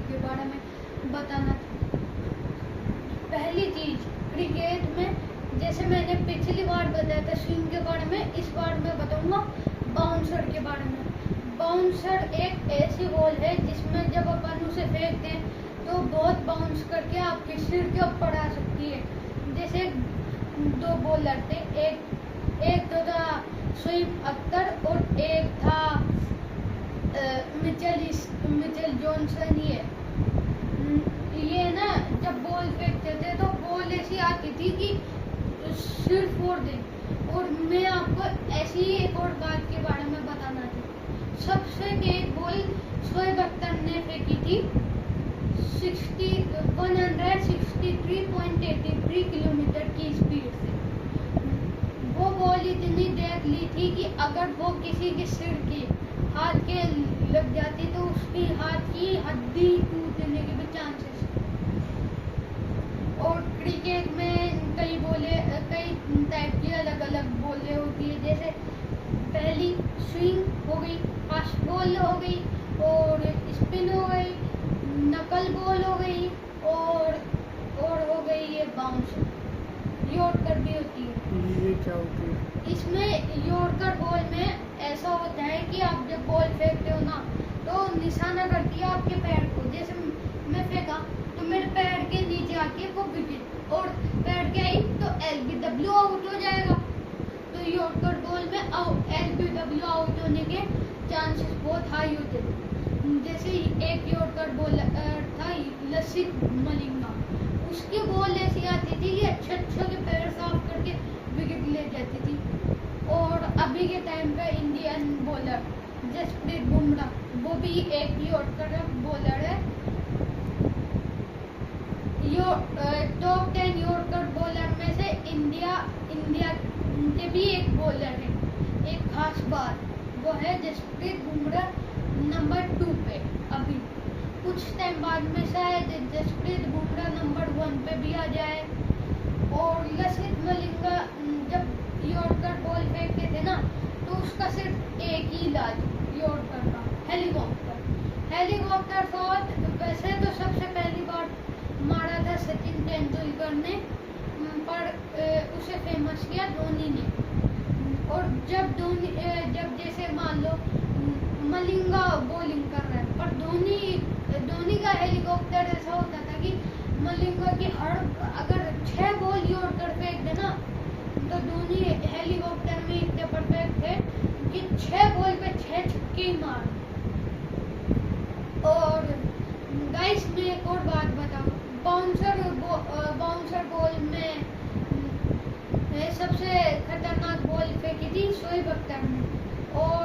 के बारे में बताना था। पहली चीज, क्रिकेट में जैसे मैंने पिछली बार बताया था स्विंग के बारे में, इस बार मैं बताऊंगा बाउंसर के बारे में। बाउंसर एक ऐसी बॉल है जिसमें जब अपन उसे फेंकते हैं तो बहुत बाउंस करके आपके सिर के ऊपर आ सकती है। जैसे दो बॉलर थे, एक तो था शोएब अख्तर और एक था मिचेल जॉनसन। ये ना जब बॉल फेंकते थे तो बॉल ऐसी आती थी कि सिर फोड़ दे। और मैं आपको ऐसी ही एक और बात के बारे में बताना थी। सबसे तेज बॉल शोएब अख्तर ने फेंकी थी 163.83 किलोमीटर की स्पीड से। वो बॉल इतनी डेडली थी कि अगर वो किसी के सिर के हाथ के लग जाती तो उसकी हाथ की हड्डी टूटने के भी चांसेस। और क्रिकेट में कई टाइप की अलग अलग बॉलें होती है। जैसे पहली स्विंग हो गई, फास्ट बॉल हो गई, और स्पिन हो गई, नकल बॉल हो गई, और हो गई ये बाउंसर, यॉर्कर भी होती है। ये क्या होती है? इसमें यॉर्कर बॉल में ऐसा होता है कि आप जब बॉल फेंकते हो ना तो निशाना करती है आपके पैर को। जैसे मैं फेंका तो मेरे पैर के नीचे आके वो विकेट, और पैर के आई तो LBW आउट हो जाएगा। तो यॉर्कर बॉल में LBW आउट होने के चांसेस बहुत हाई होते थे। जैसे एक यॉर्कर बॉलर था लसित मलिंगा, उसकी बॉल ऐसी आती थी कि अच्छे के पैर साफ करके विकेट ले जाती थी। और अभी के टाइम पे इंडियन बॉलर जसप्रीत बुमराह, वो भी एक यॉर्कर बॉलर है। टॉप 10 यॉर्कर बॉलर में से इंडिया के भी एक बॉलर है, एक खास बात वो है जसप्रीत बुमराह नंबर 2 पे। अभी कुछ टाइम बाद में शायद जसप्रीत बुमराह नंबर 1 पे भी आ जाए। और लसित मलिंगा जब यॉर्कर बॉल फेंकते थे ना तो उसका सिर्फ एक ही इलाज यॉर्कर का, हेलीकॉप्टर शॉट। वैसे तो सबसे पहली बार मारा था सचिन तेंदुलकर ने, पर उसे फेमस किया धोनी ने। और जब जैसे मान लो मलिंगा बॉलिंग कर रहा है, पर धोनी का हेलीकॉप्टर ऐसा होता था कि मलिंगा की अगर 6 बॉल यॉर्कर फेंक देना तो धोनी हेलीकॉप्टर में इतने परफेक्ट थे कि 6 बॉल पे 6 छक्के ही मार। और गाइस मैं एक और बात बताऊं, बाउंसर बॉल में सबसे खतरनाक बॉल फेंकी थी शोएब अख्तर ने। और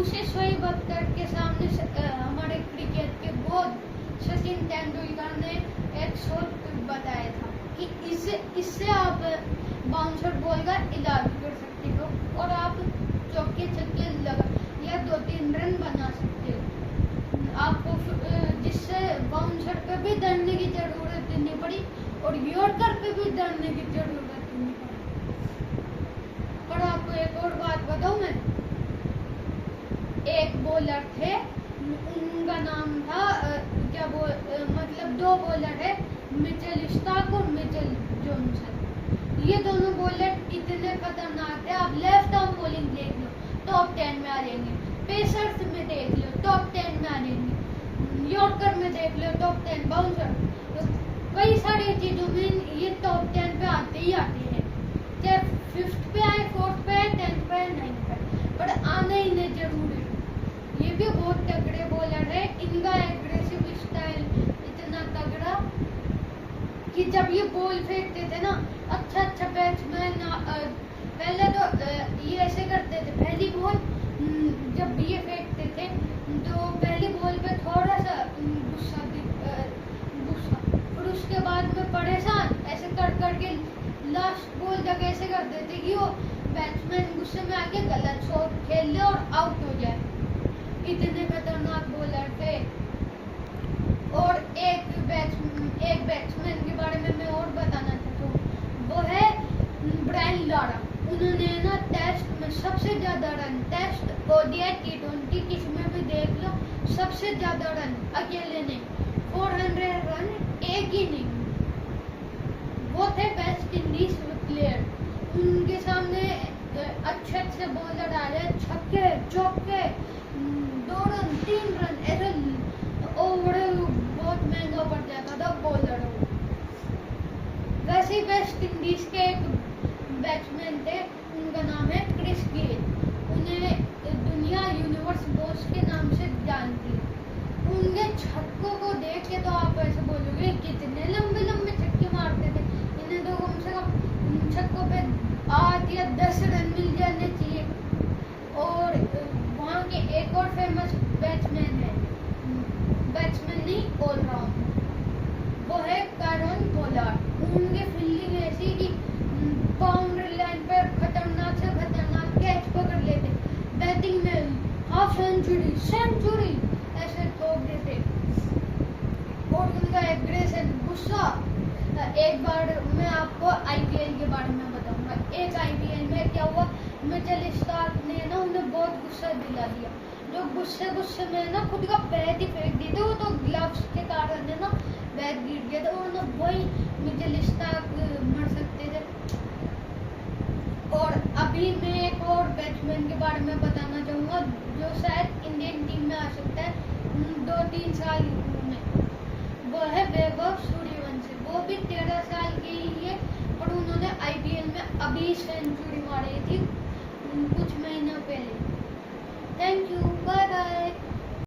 उसे शोएब अख्तर के सामने हमारे क्रिकेट के गोद सचिन तेंदुलकर ने एक शॉट बताया था कि इससे आप बाउंसर बॉल का इलाज कर सकते हो और आप चौके छक्के लगा या 2-3 रन बना सकते हो। आपको जिससे बाउंसर पे भी डरने की जरूरत नहीं पड़ी और यॉर्कर पे भी डरने की जरूरत नहीं पड़ी। पर आपको एक और बात बताऊं मैं, एक बॉलर थे, उनका नाम था मतलब 2 बॉलर है, मिचेल स्टार्क और मिचेल जॉनसन। ये दोनों बॉलर इतने खतरनाक थे। आप लेफ्ट आर्म बॉलिंग देख लो टॉप 10 में आ जाएंगे, पेसर्स में देख लो टॉप 10 में आ जाएंगे, यॉर्कर में देख लो टॉप 10, बाउंसर, तो कई सारी चीजों में ये टॉप 10 पे आते ही आते हैं। चाहे 5th पे आए, 4th पे आए, 10th पे आए, 9th पे, पर आना ही नहीं जरूरी। ये भी बहुत तगड़े बॉलर है। इनका एग्रेसिव स्टाइल इतना तगड़ा कि जब ये बॉल फेंकते थे ना, अच्छा बैट्समैन पहले तो ये ऐसे करते थे, पहली बॉल जब ये फेंकते थे तो पहली बॉल पे थोड़ा सा गुस्सा, और उसके बाद में परेशान ऐसे करके लास्ट बॉल तक ऐसे कर देते कि वो बैट्समैन गुस्से में आके गलत शॉट खेल ले और आउट हो जाए। इतने खतरनाक बॉलर थे। और एक बैट्समैन के बारे में मैं और बताना चाहता हूँ, वो है ब्रायन लारा। उन्होंने ना टेस्ट में सबसे ज्यादा रन, टेस्ट ODI T20 किस में भी देख लो, सबसे ज्यादा रन अकेले ने 400 रन एक इनिंग। वो थे वेस्ट इंडीज प्लेयर, उनके सामने अच्छे अच्छे बॉलर आ रहे, छक्के चौके, 2 रन 3 रन ऐसे ओवर बहुत महंगा पड़ जाता था बॉलर। वैसे ही वेस्ट इंडीज के एक बैट्समैन थे, उनका नाम है क्रिस गेल। उन्हें दुनिया यूनिवर्स बॉस के नाम से जानती है। उनके छक्कों को देख के तो आप ऐसे बोलोगे कितने लंबे लंबे छक्के मारते थे। इन्हें तो कम से कम छक्कों पे 8 या 10 रन मिल जाने चाहिए। और वहाँ के एक और फेमस बैट्समैन है, बैट्समैन नहीं ऑलराउंडर, वो है कैरन पोलार्ड। उनके फील्डिंग ऐसी कि बाउंड्री लाइन पर खतरनाक से खतरनाक कैच पकड़ लेते, बैटिंग में हाफ सेंचुरी ऐसे ठोक देते। और उनका एग्रेशन गुस्सा, एक बार मैं आपको आईपीएल के बारे में बताऊंगा। एक आईपीएल में क्या हुआ, मिचेल स्टार्क ने ना उन्हें बहुत गुस्सा दिला दिया। जो गुस्से में ना खुद का बैट ही फेंक दिए थे, वो तो ग्लव्स के कारण है ना बैट गिर गया था, और ना वही मिचेल स्टार्क मर सकते थे। और अभी मैं एक और बैट्समैन के बारे में बताना चाहूँगा जो शायद इंडियन टीम में आ सकता है 2-3 साल में। वो है वैभव सूर्यवंशी। वो भी 13 साल के ही है, और उन्होंने आईपीएल में अभी सेंचुरी मारी थी कुछ महीनों पहले। Thank you, bye bye.